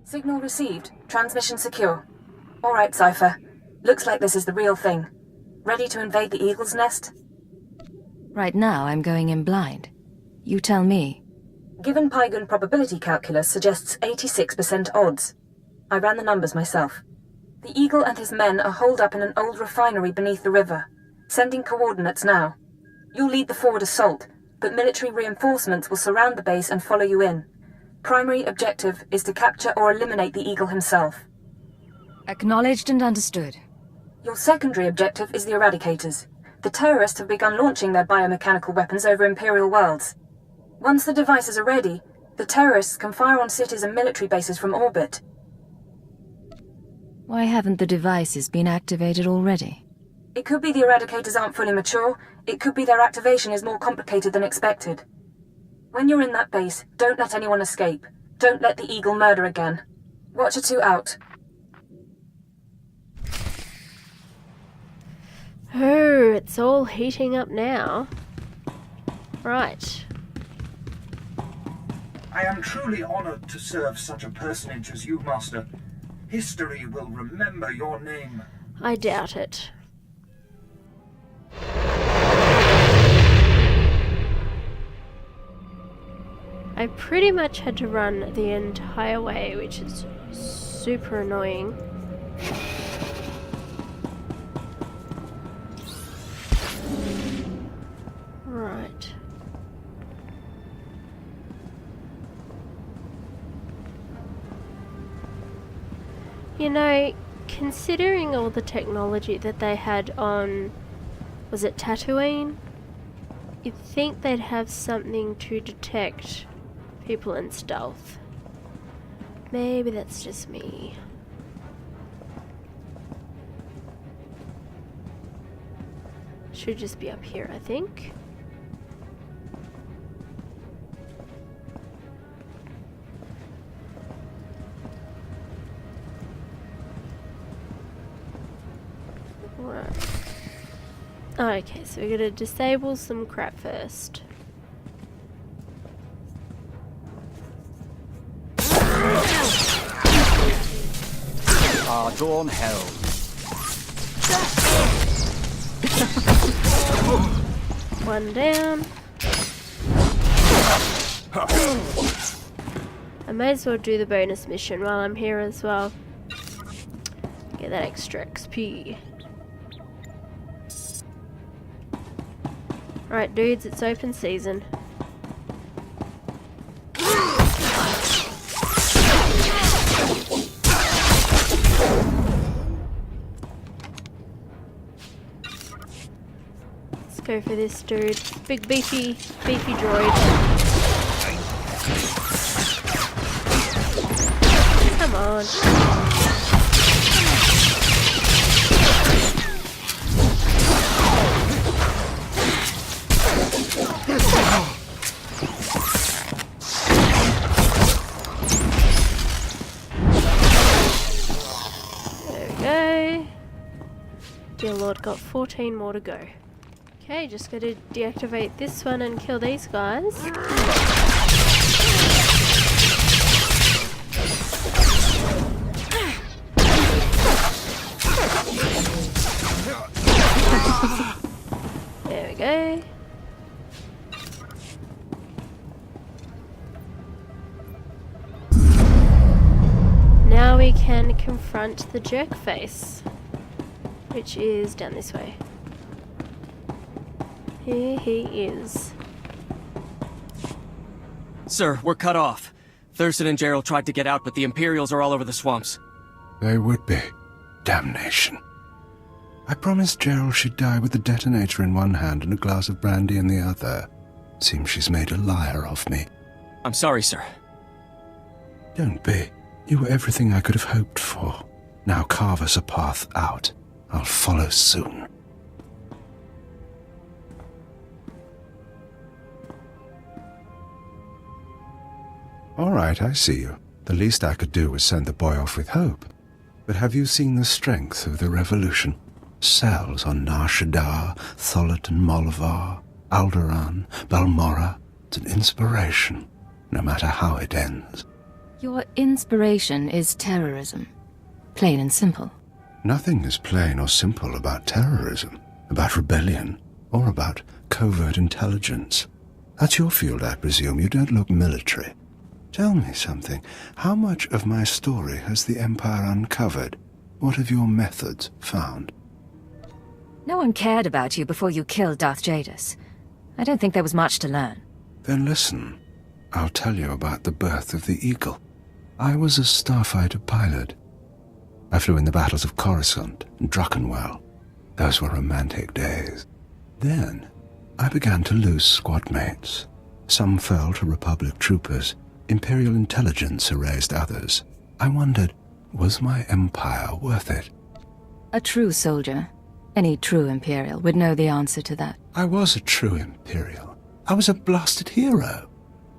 Signal received. Transmission secure. All right, Cypher. Looks like this is the real thing. Ready to invade the Eagle's Nest? Right now, I'm going in blind. You tell me. Given Pygoon probability calculus suggests 86% odds. I ran the numbers myself. The Eagle and his men are holed up in an old refinery beneath the river. Sending coordinates now. You'll lead the forward assault, but military reinforcements will surround the base and follow you in. Primary objective is to capture or eliminate the Eagle himself. Acknowledged and understood. Your secondary objective is the Eradicators. The terrorists have begun launching their biomechanical weapons over Imperial worlds. Once the devices are ready, the terrorists can fire on cities and military bases from orbit. Why haven't the devices been activated already? It could be the Eradicators aren't fully mature. It could be their activation is more complicated than expected. When you're in that base, don't let anyone escape. Don't let the Eagle murder again. Watcher 2 out. Oh, it's all heating up now. Right. I am truly honored to serve such a personage as you, Master. History will remember your name. I doubt it. I pretty much had to run the entire way, which is super annoying. Right. You know, considering all the technology that they had on, was it Tatooine? You'd think they'd have something to detect people in stealth. Maybe that's just me. Should just be up here, I think. Right. Okay, so we're gonna disable some crap first. Dawn hell. One down. I may as well do the bonus mission while I'm here as well. Get that extra XP. Right, dudes, it's open season. Let's go for this dude. Big beefy droid. Come on. Dear Lord, got 14 more to go. Okay, just gotta deactivate this one and kill these guys. There we go. Now we can confront the jerk face, which is down this way. Here he is. Sir, we're cut off. Thurston and Gerald tried to get out, but the Imperials are all over the swamps. They would be. Damnation. I promised Gerald she'd die with the detonator in one hand and a glass of brandy in the other. Seems she's made a liar of me. I'm sorry, sir. Don't be. You were everything I could have hoped for. Now carve us a path out. I'll follow soon. All right, I see you. The least I could do was send the boy off with hope. But have you seen the strength of the revolution? Cells on Nar Shaddaa, Tholet and Molvar, Alderaan, Balmorra. It's an inspiration, no matter how it ends. Your inspiration is terrorism. Plain and simple. Nothing is plain or simple about terrorism, about rebellion, or about covert intelligence. That's your field, I presume. You don't look military. Tell me something. How much of my story has the Empire uncovered? What have your methods found? No one cared about you before you killed Darth Jadis. I don't think there was much to learn. Then listen. I'll tell you about the birth of the Eagle. I was a starfighter pilot. I flew in the battles of Coruscant and Druckenwell. Those were romantic days. Then, I began to lose squad mates. Some fell to Republic troopers. Imperial intelligence erased others. I wondered, was my empire worth it? A true soldier, any true Imperial, would know the answer to that. I was a true Imperial. I was a blasted hero.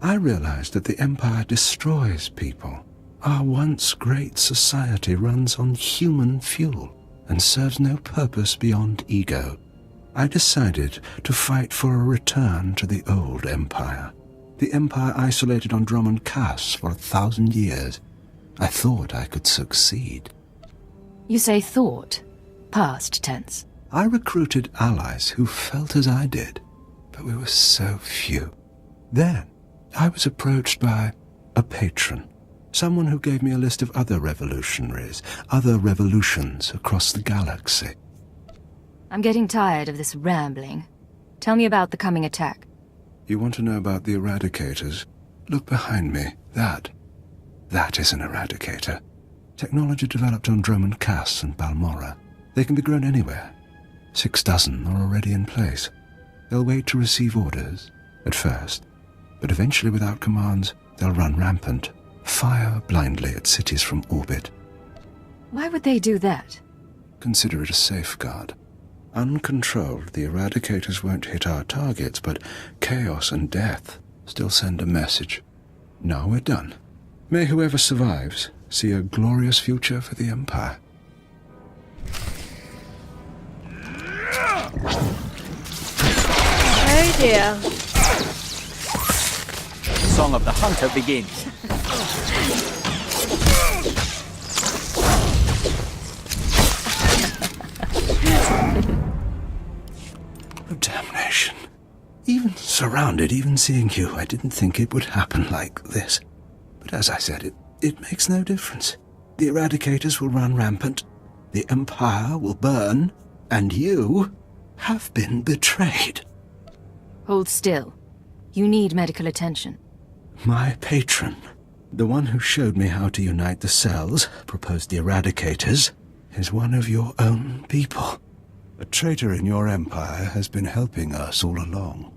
I realized that the Empire destroys people. Our once great society runs on human fuel and serves no purpose beyond ego. I decided to fight for a return to the old Empire. The Empire isolated on Drummond Cass for 1,000 years. I thought I could succeed. You say thought, past tense. I recruited allies who felt as I did, but we were so few. Then, I was approached by a patron, someone who gave me a list of other revolutionaries, other revolutions across the galaxy. I'm getting tired of this rambling. Tell me about the coming attack. You want to know about the Eradicators? Look behind me. That is an Eradicator. Technology developed on Drummond Cass and Balmorra. They can be grown anywhere. 6 dozen are already in place. They'll wait to receive orders, at first, but eventually without commands, they'll run rampant, fire blindly at cities from orbit. Why would they do that? Consider it a safeguard. Uncontrolled, the Eradicators won't hit our targets, but chaos and death still send a message. Now we're done. May whoever survives see a glorious future for the Empire. Oh dear. The song of the hunter begins. Oh, damnation. Even surrounded, even seeing you, I didn't think it would happen like this. But as I said, it makes no difference. The Eradicators will run rampant, the Empire will burn, and you have been betrayed. Hold still. You need medical attention. My patron, the one who showed me how to unite the cells, proposed the Eradicators, is one of your own people. A traitor in your empire has been helping us all along.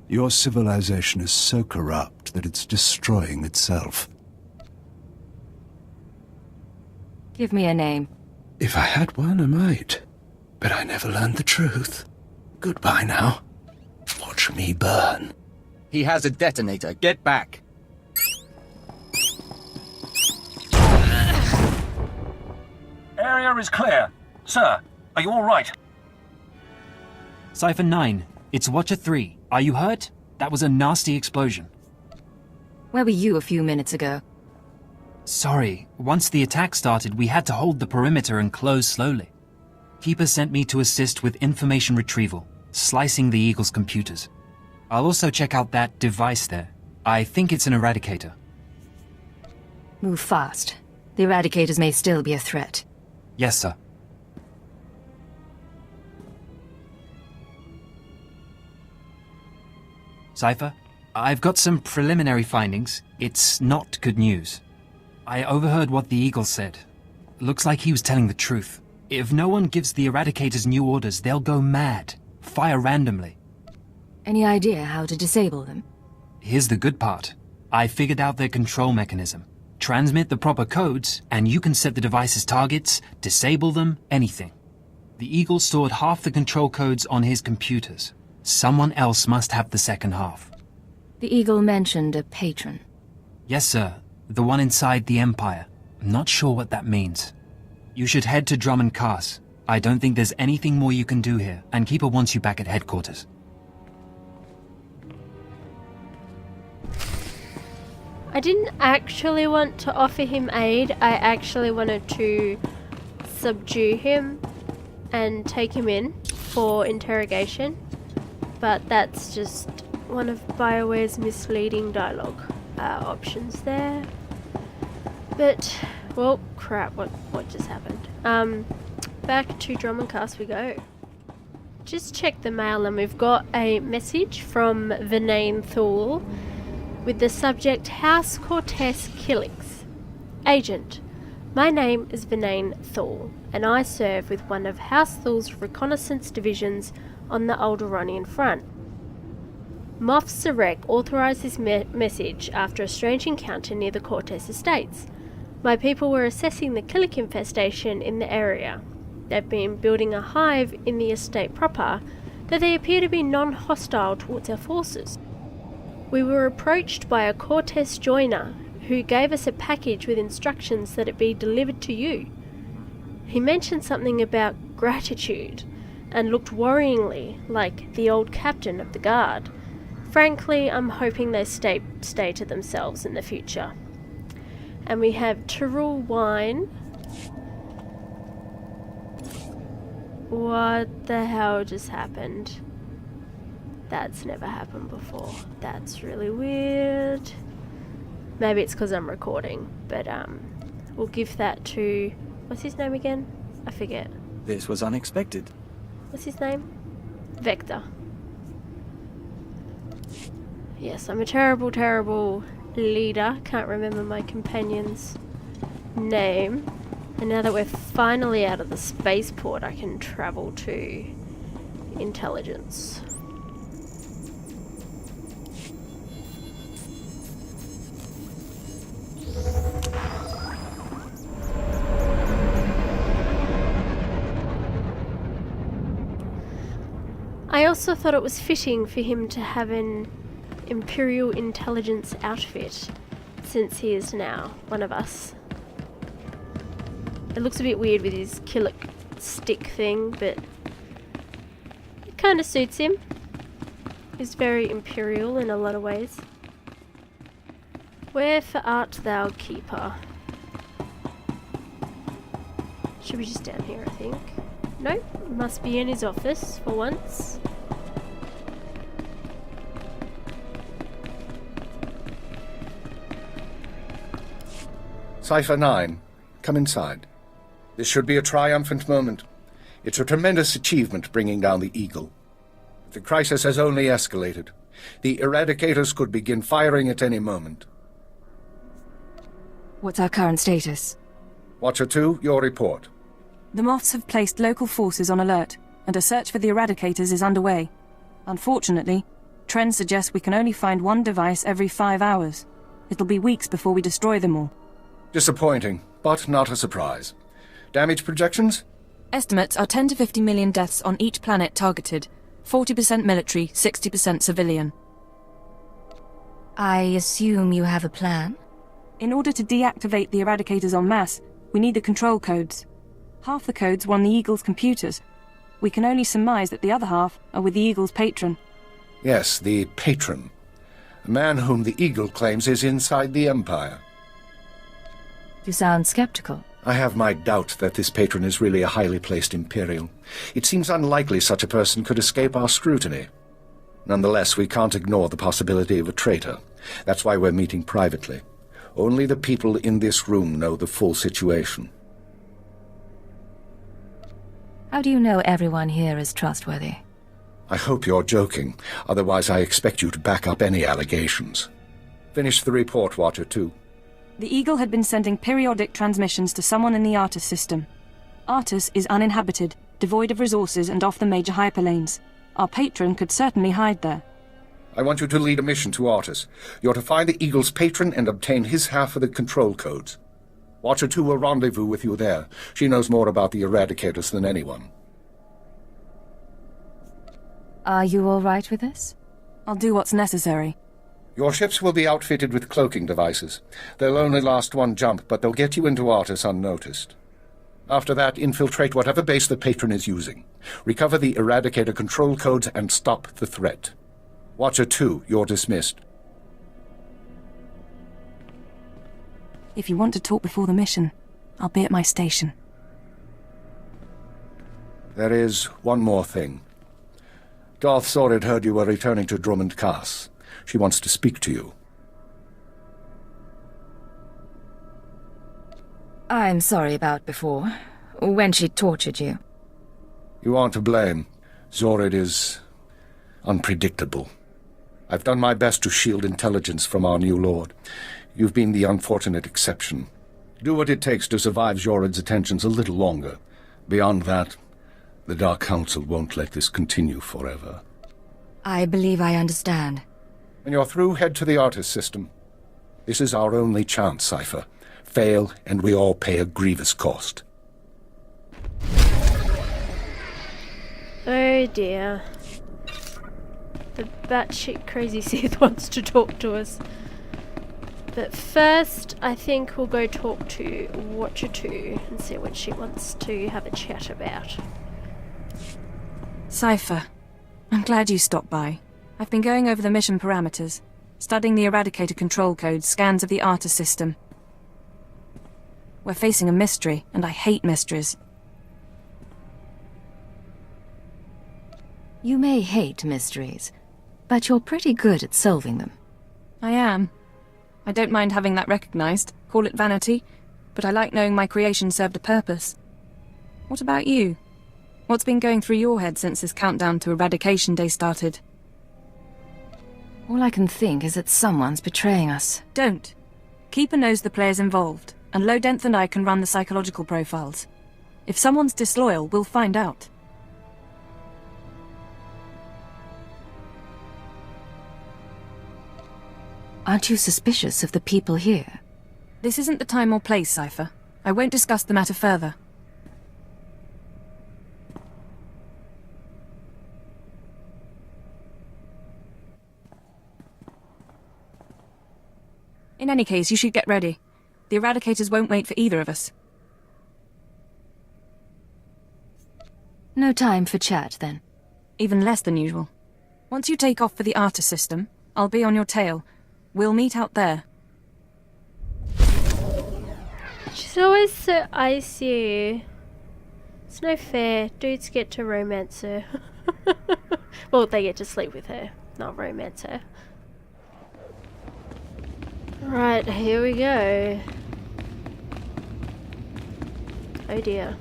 Your civilization is so corrupt that it's destroying itself. Give me a name. If I had one, I might. But I never learned the truth. Goodbye now. Watch me burn. He has a detonator. Get back. Area is clear. Sir, are you all right? Cypher 9, it's Watcher 3. Are you hurt? That was a nasty explosion. Where were you a few minutes ago? Sorry, once the attack started, we had to hold the perimeter and close slowly. Keeper sent me to assist with information retrieval, slicing the Eagle's computers. I'll also check out that device there. I think it's an Eradicator. Move fast. The Eradicators may still be a threat. Yes, sir. Cypher, I've got some preliminary findings. It's not good news. I overheard what the Eagle said. Looks like he was telling the truth. If no one gives the Eradicators new orders, they'll go mad. Fire randomly. Any idea how to disable them? Here's the good part. I figured out their control mechanism. Transmit the proper codes, and you can set the device's targets, disable them, anything. The Eagle stored half the control codes on his computers. Someone else must have the second half. The Eagle mentioned a patron. Yes, sir. The one inside the Empire. I'm not sure what that means. You should head to Drummond Cass. I don't think there's anything more you can do here, and Keeper wants you back at headquarters. I didn't actually want to offer him aid. I actually wanted to subdue him and take him in for interrogation. But that's just one of BioWare's misleading dialogue options there. But, well, crap, what just happened? Back to Drummondcast we go. Just check the mail and we've got a message from Vinane Thule with the subject House Cortez Killings. Agent, my name is Vinane Thule and I serve with one of House Thule's reconnaissance divisions on the Alderaanian front. Moff Sarek authorised this message after a strange encounter near the Cortez estates. My people were assessing the Killik infestation in the area. They've been building a hive in the estate proper, though they appear to be non-hostile towards our forces. We were approached by a Cortez joiner who gave us a package with instructions that it be delivered to you. He mentioned something about gratitude and looked worryingly like the old captain of the guard. Frankly, I'm hoping they stay to themselves in the future. And we have Tyrrell Wine. What the hell just happened? That's never happened before. That's really weird. Maybe it's because I'm recording, but we'll give that to... What's his name again? I forget. This was unexpected. What's his name? Vector. Yes, I'm a terrible, terrible leader. Can't remember my companion's name. And now that we're finally out of the spaceport, I can travel to intelligence. I also thought it was fitting for him to have an Imperial intelligence outfit, since he is now one of us. It looks a bit weird with his Killik stick thing, but it kind of suits him. He's very Imperial in a lot of ways. Wherefore art thou, keeper? Should be just down here, I think. Nope, must be in his office for once. Cypher 9, come inside. This should be a triumphant moment. It's a tremendous achievement bringing down the Eagle. The crisis has only escalated. The Eradicators could begin firing at any moment. What's our current status? Watcher 2, your report. The Moths have placed local forces on alert, and a search for the Eradicators is underway. Unfortunately, trends suggest we can only find one device every 5 hours. It'll be weeks before we destroy them all. Disappointing, but not a surprise. Damage projections? Estimates are 10 to 50 million deaths on each planet targeted. 40% military, 60% civilian. I assume you have a plan? In order to deactivate the Eradicators en masse, we need the control codes. Half the codes were on the Eagle's computers. We can only surmise that the other half are with the Eagle's patron. Yes, the patron. A man whom the Eagle claims is inside the Empire. You sound skeptical. I have my doubt that this patron is really a highly placed Imperial. It seems unlikely such a person could escape our scrutiny. Nonetheless, we can't ignore the possibility of a traitor. That's why we're meeting privately. Only the people in this room know the full situation. How do you know everyone here is trustworthy? I hope you're joking. Otherwise, I expect you to back up any allegations. Finish the report, Watcher 2. The Eagle had been sending periodic transmissions to someone in the Artus system. Artus is uninhabited, devoid of resources and off the major hyperlanes. Our patron could certainly hide there. I want you to lead a mission to Artus. You're to find the Eagle's patron and obtain his half of the control codes. Watcher 2 will rendezvous with you there. She knows more about the Eradicators than anyone. Are you all right with this? I'll do what's necessary. Your ships will be outfitted with cloaking devices. They'll only last one jump, but they'll get you into Artus unnoticed. After that, infiltrate whatever base the patron is using. Recover the Eradicator control codes and stop the threat. Watcher 2, you're dismissed. If you want to talk before the mission, I'll be at my station. There is one more thing. Darth Zorid heard you were returning to Drummond Cass. She wants to speak to you. I'm sorry about before, when she tortured you. You aren't to blame. Zorid is unpredictable. I've done my best to shield intelligence from our new lord. You've been the unfortunate exception. Do what it takes to survive Zorid's attentions a little longer. Beyond that, the Dark Council won't let this continue forever. I believe I understand. When you're through, head to the Artist system. This is our only chance, Cypher. Fail, and we all pay a grievous cost. Oh dear. The batshit crazy Sith wants to talk to us. But first, I think we'll go talk to Watcher 2 and see what she wants to have a chat about. Cypher, I'm glad you stopped by. I've been going over the mission parameters, studying the Eradicator control codes, scans of the Artist system. We're facing a mystery, and I hate mysteries. You may hate mysteries, but you're pretty good at solving them. I am. I don't mind having that recognized, call it vanity, but I like knowing my creation served a purpose. What about you? What's been going through your head since this countdown to Eradication Day started? All I can think is that someone's betraying us. Don't. Keeper knows the players involved, and Lodenth and I can run the psychological profiles. If someone's disloyal, we'll find out. Aren't you suspicious of the people here? This isn't the time or place, Cypher. I won't discuss the matter further. In any case, you should get ready. The Eradicators won't wait for either of us. No time for chat, then? Even less than usual. Once you take off for the Artist system, I'll be on your tail. We'll meet out there. She's always so icy. It's no fair. Dudes get to romance her. Well, they get to sleep with her, not romance her. Right, here we go. Oh dear.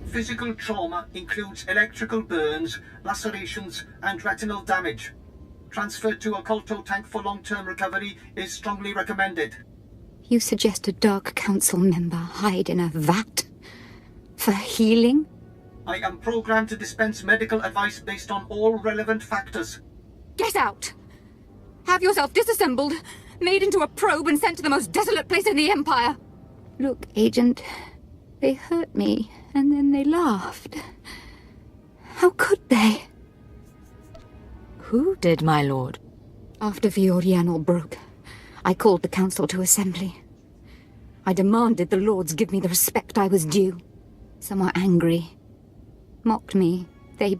Physical trauma includes electrical burns, lacerations, and retinal damage. Transfer to a Colto tank for long-term recovery is strongly recommended. You suggest a Dark Council member hide in a vat? For healing? I am programmed to dispense medical advice based on all relevant factors. Get out! Have yourself disassembled, made into a probe and sent to the most desolate place in the Empire. Look, Agent, they hurt me, and then they laughed. How could they? Who did, my lord? After Viorianal broke, I called the Council to assembly. I demanded the Lords give me the respect I was due. Some were angry, mocked me. They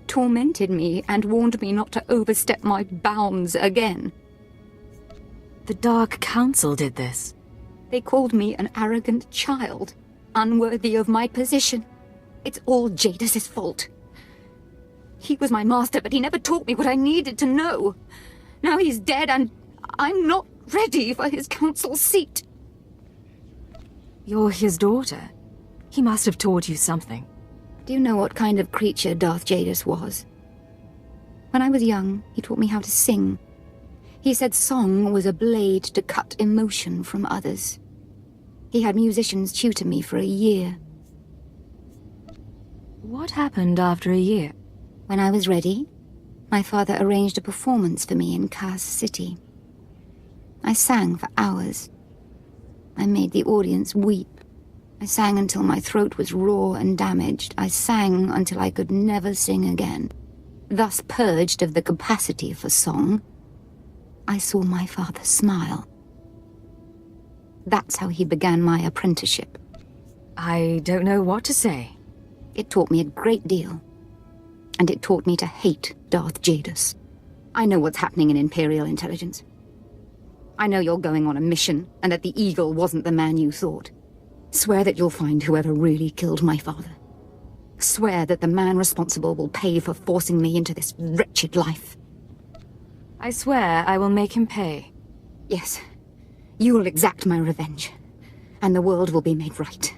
tormented me and warned me not to overstep my bounds again. The Dark Council did this. They called me an arrogant child, unworthy of my position. It's all Jadis' fault. He was my master, but he never taught me what I needed to know. Now he's dead, and I'm not ready for his council seat. You're his daughter. He must have taught you something. Do you know what kind of creature Darth Jadis was? When I was young, he taught me how to sing. He said song was a blade to cut emotion from others. He had musicians tutor me for a year. What happened after a year? When I was ready, my father arranged a performance for me in Cass City. I sang for hours. I made the audience weep. I sang until my throat was raw and damaged. I sang until I could never sing again. Thus purged of the capacity for song, I saw my father smile. That's how he began my apprenticeship. I don't know what to say. It taught me a great deal. And it taught me to hate Darth Jadis. I know what's happening in Imperial intelligence. I know you're going on a mission, and that the Eagle wasn't the man you thought. Swear that you'll find whoever really killed my father. Swear that the man responsible will pay for forcing me into this wretched life. I swear I will make him pay. Yes. You will exact my revenge, and the world will be made right.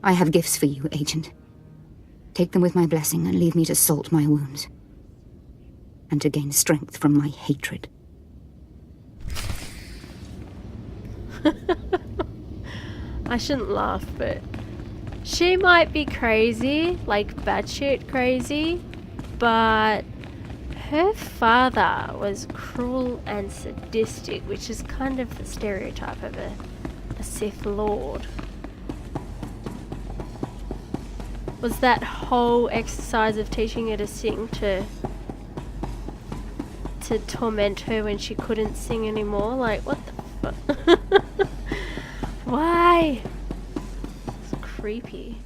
I have gifts for you, Agent. Take them with my blessing and leave me to salt my wounds. And to gain strength from my hatred. I shouldn't laugh, but she might be crazy, like batshit crazy, but her father was cruel and sadistic, which is kind of the stereotype of a Sith Lord. Was that whole exercise of teaching her to sing to torment her when she couldn't sing anymore? Like, what the fuck? Why? It's creepy.